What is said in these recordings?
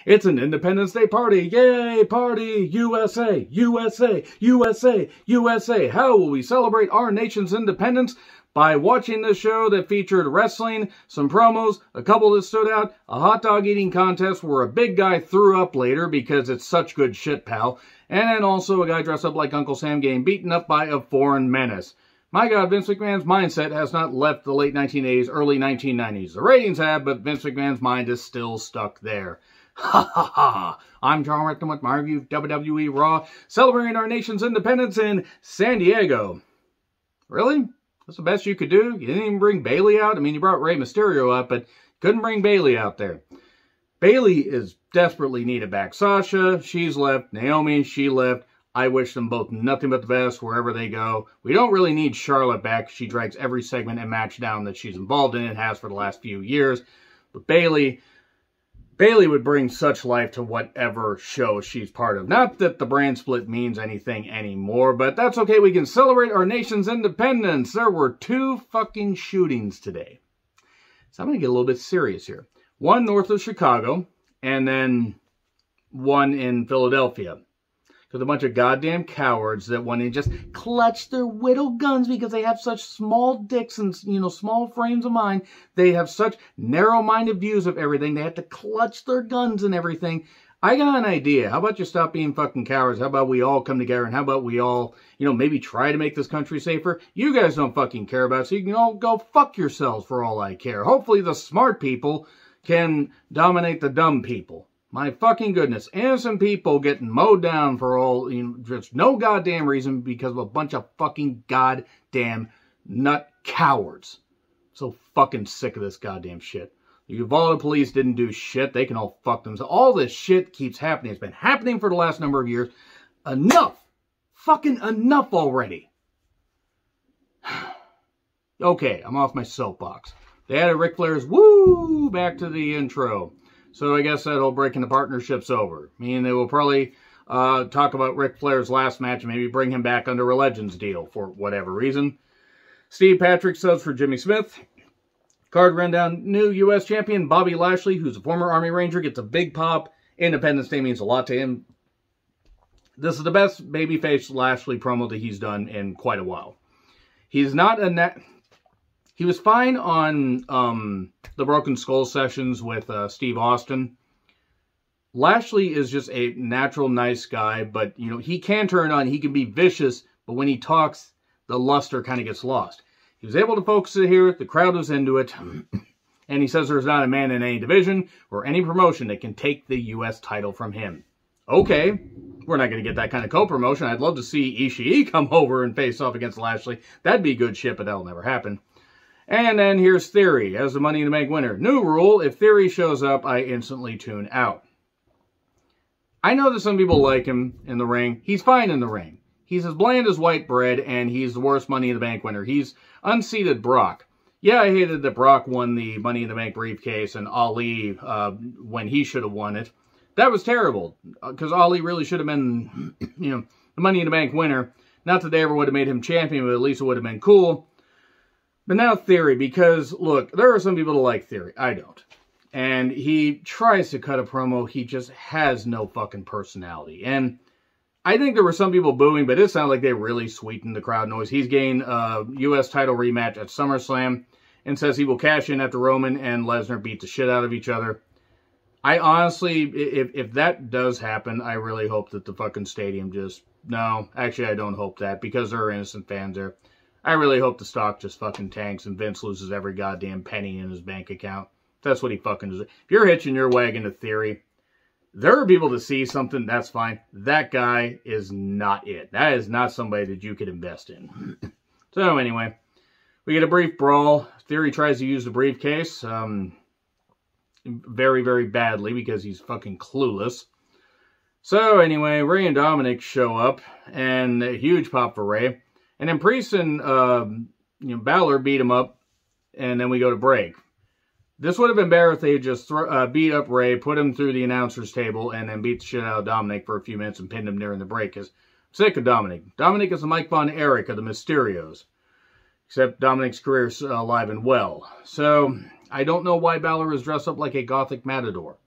It's an Independence Day party. Yay, party! USA, USA, USA, USA. How will we celebrate our nation's independence? By watching this show that featured wrestling, some promos, a couple that stood out, a hot dog eating contest where a big guy threw up later because it's such good shit, pal, and then also a guy dressed up like Uncle Sam getting beaten up by a foreign menace. My God, Vince McMahon's mindset has not left the late 1980s, early 1990s. The ratings have, but Vince McMahon's mind is still stuck there. Ha ha ha! I'm John Rectum with my review of WWE Raw, celebrating our nation's independence in San Diego. Really? That's the best you could do? You didn't even bring Bayley out? I mean, you brought Rey Mysterio up, but couldn't bring Bayley out there. Bayley is desperately needed back. Sasha, she's left. Naomi, she left. I wish them both nothing but the best wherever they go. We don't really need Charlotte back. She drags every segment and match down that she's involved in and has for the last few years. But Bayley would bring such life to whatever show she's part of. Not that the brand split means anything anymore, but that's okay. We can celebrate our nation's independence. There were 2 fucking shootings today. So I'm going to get a little bit serious here. One north of Chicago, and then one in Philadelphia. Because a bunch of goddamn cowards that want to just clutch their whittle guns because they have such small dicks and, small frames of mind. They have such narrow-minded views of everything. They have to clutch their guns and everything. I got an idea. How about you stop being fucking cowards? How about we all come together and how about we all, maybe try to make this country safer? You guys don't fucking care about it, so you can all go fuck yourselves for all I care. Hopefully the smart people can dominate the dumb people. My fucking goodness, innocent people getting mowed down for all, just no goddamn reason because of a bunch of fucking goddamn nut cowards. So fucking sick of this goddamn shit. The Uvalde police didn't do shit. They can all fuck themselves. All this shit keeps happening. It's been happening for the last number of years. Enough! Fucking enough already. Okay, I'm off my soapbox. They added Ric Flair's woo back to the intro. So I guess that whole breaking the partnership's over. Meaning they will probably talk about Ric Flair's last match and maybe bring him back under a Legends deal for whatever reason. Steve Patrick subs for Jimmy Smith. Card rundown, new U.S. champion Bobby Lashley, who's a former Army Ranger, gets a big pop. Independence Day means a lot to him. This is the best babyface Lashley promo that he's done in quite a while. He's not a... He was fine on the Broken Skull sessions with Steve Austin. Lashley is just a natural, nice guy, but, he can turn on. He can be vicious, but when he talks, the luster kind of gets lost. He was able to focus it here. The crowd was into it. And he says there's not a man in any division or any promotion that can take the U.S. title from him. Okay, we're not going to get that kind of co-promotion. I'd love to see Ishii come over and face off against Lashley. That'd be good shit, but that'll never happen. And then here's Theory as the Money in the Bank winner. New rule, if Theory shows up, I instantly tune out. I know that some people like him in the ring. He's fine in the ring. He's as bland as white bread, and he's the worst Money in the Bank winner. He's unseated Brock. Yeah, I hated that Brock won the Money in the Bank briefcase and Ali when he should have won it. That was terrible, because Ali really should have been, the Money in the Bank winner. Not that they ever would have made him champion, but at least it would have been cool. But now Theory, because, look, there are some people that like Theory. I don't. And he tries to cut a promo. He just has no fucking personality. And I think there were some people booing, but it sounded like they really sweetened the crowd noise. He's gained a U.S. title rematch at SummerSlam and says he will cash in after Roman and Lesnar beat the shit out of each other. I honestly, if that does happen, I really hope that the fucking stadium just... No, actually, I don't hope that because there are innocent fans there. I really hope the stock just fucking tanks and Vince loses every goddamn penny in his bank account. That's what he fucking does. If you're hitching your wagon to Theory, there are people to see something, that's fine. That guy is not it. That is not somebody that you could invest in. So anyway, we get a brief brawl. Theory tries to use the briefcase very, very badly because he's fucking clueless. So anyway, Rey and Dominic show up and a huge pop for Rey. And then Priest and Balor beat him up, and then we go to break. This would have been better if they had just beat up Rey, put him through the announcer's table, and then beat the shit out of Dominic for a few minutes and pinned him during the break. I'm sick of Dominic. Dominic is the Mike Von Erich of the Mysterios. Except Dominic's career is alive and well. So, I don't know why Balor is dressed up like a gothic matador.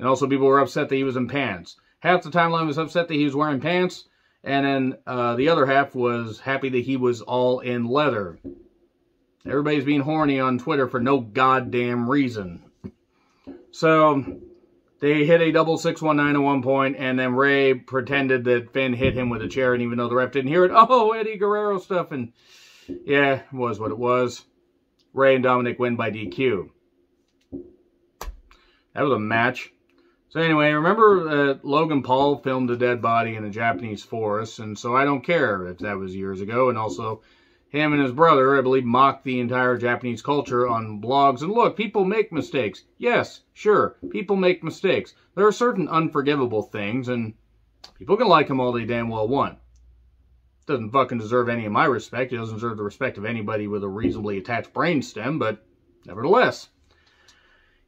And also people were upset that he was in pants. Half the timeline was upset that he was wearing pants, and then the other half was happy that he was all in leather. Everybody's being horny on Twitter for no goddamn reason. So they hit a double 619 at one point, and then Ray pretended that Finn hit him with a chair, and even though the ref didn't hear it, oh, Eddie Guerrero stuff, and yeah, it was what it was. Ray and Dominic win by DQ. That was a match. So anyway, remember Logan Paul filmed a dead body in a Japanese forest, and so I don't care if that was years ago, and also him and his brother, I believe, mocked the entire Japanese culture on blogs. And look, people make mistakes. Yes, sure, people make mistakes. There are certain unforgivable things, and people can like him all they damn well want. Doesn't fucking deserve any of my respect. He doesn't deserve the respect of anybody with a reasonably attached brainstem, but nevertheless.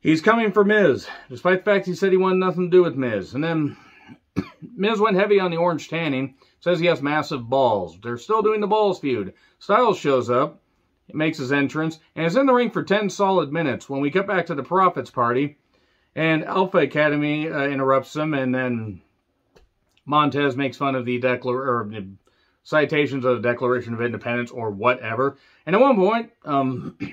He's coming for Miz, despite the fact he said he wanted nothing to do with Miz. And then Miz went heavy on the orange tanning, says he has massive balls. They're still doing the balls feud. Styles shows up, makes his entrance, and is in the ring for 10 solid minutes. When we get back to the Profits party, and Alpha Academy interrupts them, and then Montez makes fun of the citations of the Declaration of Independence or whatever. And at one point,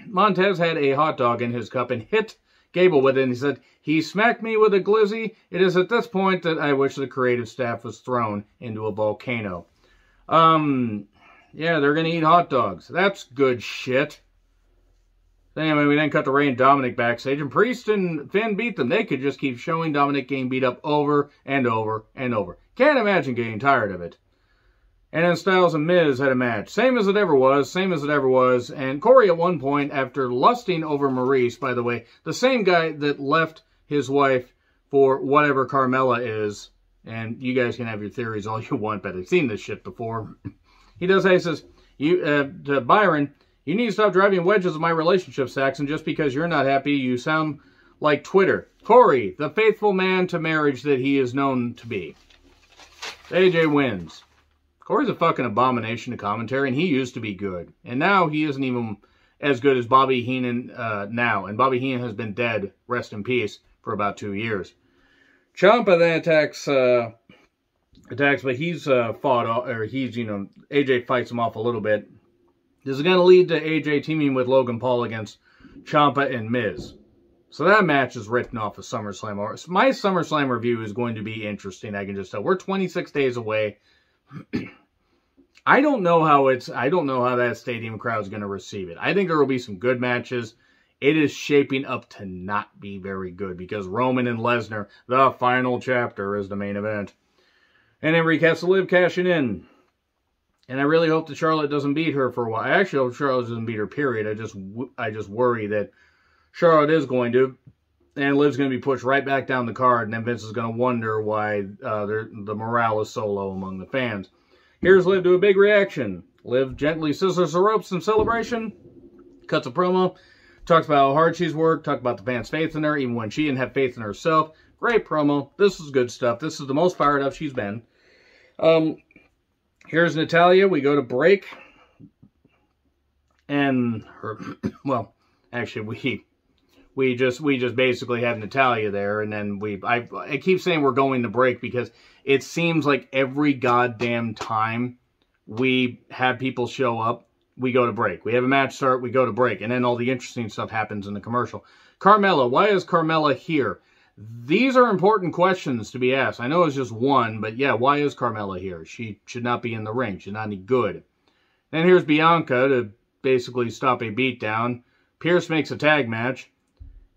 Montez had a hot dog in his cup and hit Gable with it, and he said, he smacked me with a glizzy. It is at this point that I wish the creative staff was thrown into a volcano. Yeah, they're going to eat hot dogs. That's good shit. Anyway, we then cut to Ray and Dominic backstage, and Priest and Finn beat them. They could just keep showing Dominic getting beat up over and over and over. Can't imagine getting tired of it. And then Styles and Miz had a match. Same as it ever was. And Corey at one point, after lusting over Maurice, by the way, the same guy that left his wife for whatever Carmella is, and you guys can have your theories all you want, but I've seen this shit before. He says, to Byron, you need to stop driving wedges in my relationship, Saxon, just because you're not happy. You sound like Twitter. Corey, the faithful man to marriage that he is known to be. AJ wins. Corey's a fucking abomination to commentary, and he used to be good. And now he isn't even as good as Bobby Heenan now. And Bobby Heenan has been dead, rest in peace, for about 2 years. Ciampa then attacks, but he's AJ fights him off a little bit. This is going to lead to AJ teaming with Logan Paul against Ciampa and Miz. So that match is written off of SummerSlam. My SummerSlam review is going to be interesting, I can just tell. We're 26 days away. I don't know how that stadium crowd is going to receive it. I think there will be some good matches. It is shaping up to not be very good because Roman and Lesnar, the final chapter, is the main event. And then recaps Liv cashing in. And I really hope that Charlotte doesn't beat her for a while. I actually hope Charlotte doesn't beat her, period. I just worry that Charlotte is going to. And Liv's going to be pushed right back down the card. And then Vince is going to wonder why the morale is so low among the fans. Here's Liv to a big reaction. Liv gently scissors the ropes in celebration. Cuts a promo. Talks about how hard she's worked. Talks about the fans' faith in her, even when she didn't have faith in herself. Great promo. This is good stuff. This is the most fired up she's been. Here's Natalya. We go to break. And her, well, actually we just basically have Natalya there, and then I keep saying we're going to break because it seems like every goddamn time we have people show up, we go to break. We have a match start, we go to break, and then all the interesting stuff happens in the commercial. Carmella, why is Carmella here? These are important questions to be asked. I know it's just one, but yeah, why is Carmella here? She should not be in the ring. She's not any good. Then here's Bianca to basically stop a beatdown. Pierce makes a tag match.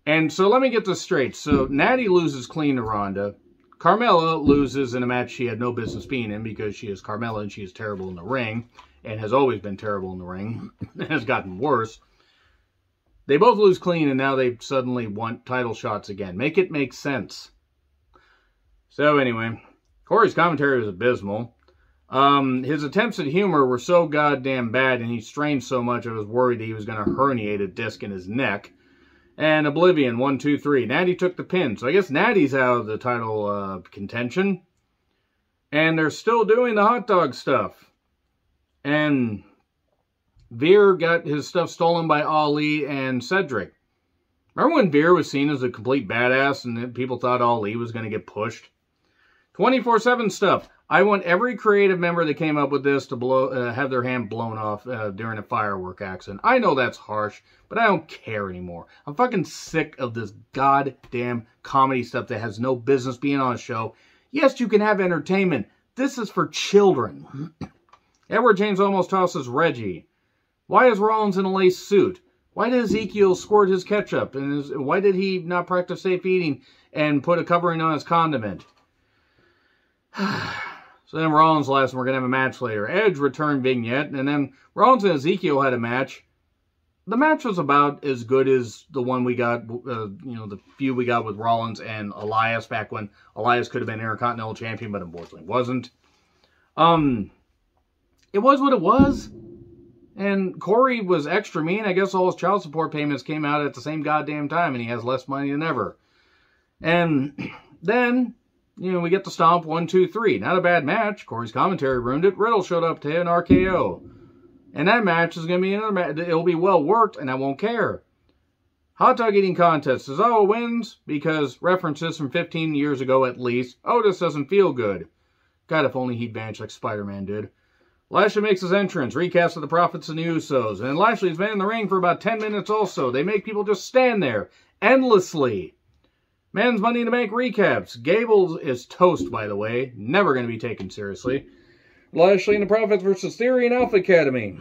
And so let me get this straight. So Natty loses clean to Ronda. Carmella loses in a match she had no business being in because she is Carmella and she is terrible in the ring. And has always been terrible in the ring. And has gotten worse. They both lose clean and now they suddenly want title shots again. Make it make sense. So anyway, Corey's commentary was abysmal. His attempts at humor were so goddamn bad and he strained so much I was worried that he was going to herniate a disc in his neck. And Oblivion, 1, 2, 3. Natty took the pin. So I guess Natty's out of the title contention. And they're still doing the hot dog stuff. And Veer got his stuff stolen by Ali and Cedric. Remember when Veer was seen as a complete badass and then people thought Ali was going to get pushed? 24/7 stuff. I want every creative member that came up with this to have their hand blown off during a firework accident. I know that's harsh, but I don't care anymore. I'm fucking sick of this goddamn comedy stuff that has no business being on a show. Yes, you can have entertainment. This is for children. Edward James almost tosses Reggie. Why is Rollins in a lace suit? Why did Ezekiel squirt his ketchup? And why did he not practice safe eating and put a covering on his condiment? So then Rollins last, and we're going to have a match later. Edge returned vignette, and then Rollins and Ezekiel had a match. The match was about as good as the one we got, the feud we got with Rollins and Elias back when Elias could have been Intercontinental Champion, but unfortunately wasn't. It was what it was. And Corey was extra mean. I guess all his child support payments came out at the same goddamn time, and he has less money than ever. And then, we get the stomp 1, 2, 3. Not a bad match. Corey's commentary ruined it. Riddle showed up to hit an RKO. And that match is going to be another match. It'll be well worked, and I won't care. Hot dog eating contest. Cesaro wins because references from 15 years ago at least. Otis doesn't feel good. God, if only he'd vanish like Spider-Man did. Lashley makes his entrance. Recast of the Profits and the Usos. And Lashley's been in the ring for about 10 minutes also. They make people just stand there endlessly. Men's Money to Make recaps. Gable is toast, by the way. Never going to be taken seriously. Lashley and the Profits versus Theory and Alpha Academy.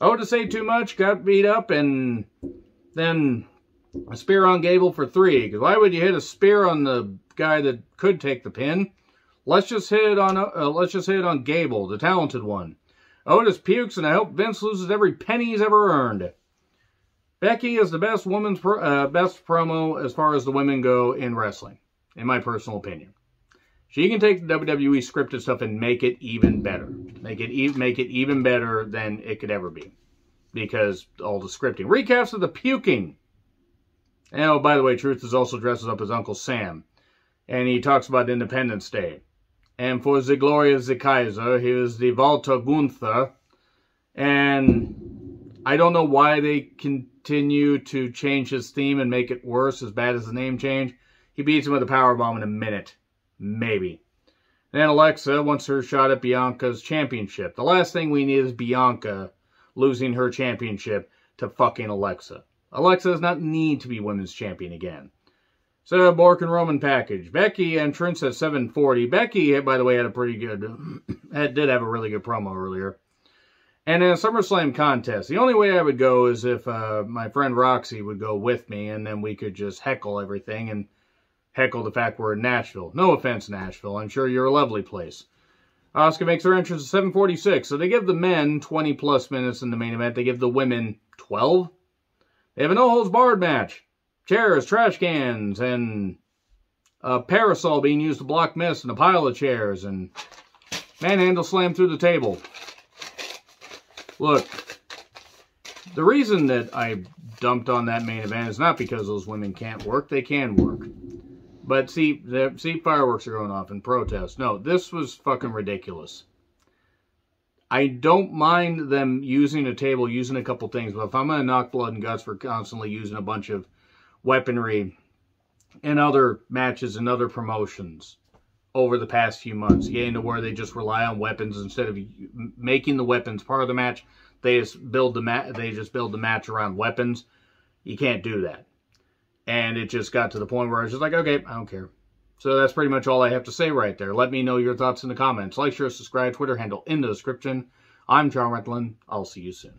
Otis ate too much, got beat up, and then a spear on Gable for 3. Because why would you hit a spear on the guy that could take the pin? Let's just hit it on Gable, the talented one. Otis pukes, and I hope Vince loses every penny he's ever earned. Becky is the best best promo as far as the women go in wrestling, in my personal opinion. She can take the WWE scripted stuff and make it even better. Make it even better than it could ever be. Because all the scripting. Recaps of the puking. And oh, by the way, Truth is also dresses up as Uncle Sam. And he talks about Independence Day. And for the glory of the Kaiser, he was the Walter Gunther. And I don't know why they continue to change his theme and make it worse, as bad as the name change. He beats him with a powerbomb in a minute. Maybe. And then Alexa wants her shot at Bianca's championship. The last thing we need is Bianca losing her championship to fucking Alexa. Alexa does not need to be women's champion again. So, Bork and Roman package. Becky entrance at 7:40. Becky, by the way, had a pretty good, did have a really good promo earlier. And then a SummerSlam contest. The only way I would go is if my friend Roxy would go with me, and then we could just heckle everything and heckle the fact we're in Nashville. No offense, Nashville. I'm sure you're a lovely place. Asuka makes her entrance at 7:46. So they give the men 20-plus minutes in the main event. They give the women 12. They have a no-holds-barred match. Chairs, trash cans, and a parasol being used to block mist, and a pile of chairs, and manhandle slam through the table. Look, the reason that I dumped on that main event is not because those women can't work. They can work. But see, fireworks are going off in protest. No, this was fucking ridiculous. I don't mind them using a table, using a couple things, but if I'm going to knock blood and guts for constantly using a bunch of weaponry in other matches and other promotions over the past few months, getting to where they just rely on weapons instead of making the weapons part of the match, they just build the match around weapons. You can't do that. And it just got to the point where I was just like, okay, I don't care. So that's pretty much all I have to say right there. Let me know your thoughts in the comments. Like, share, subscribe, Twitter handle in the description. I'm John Rentlin. I'll see you soon.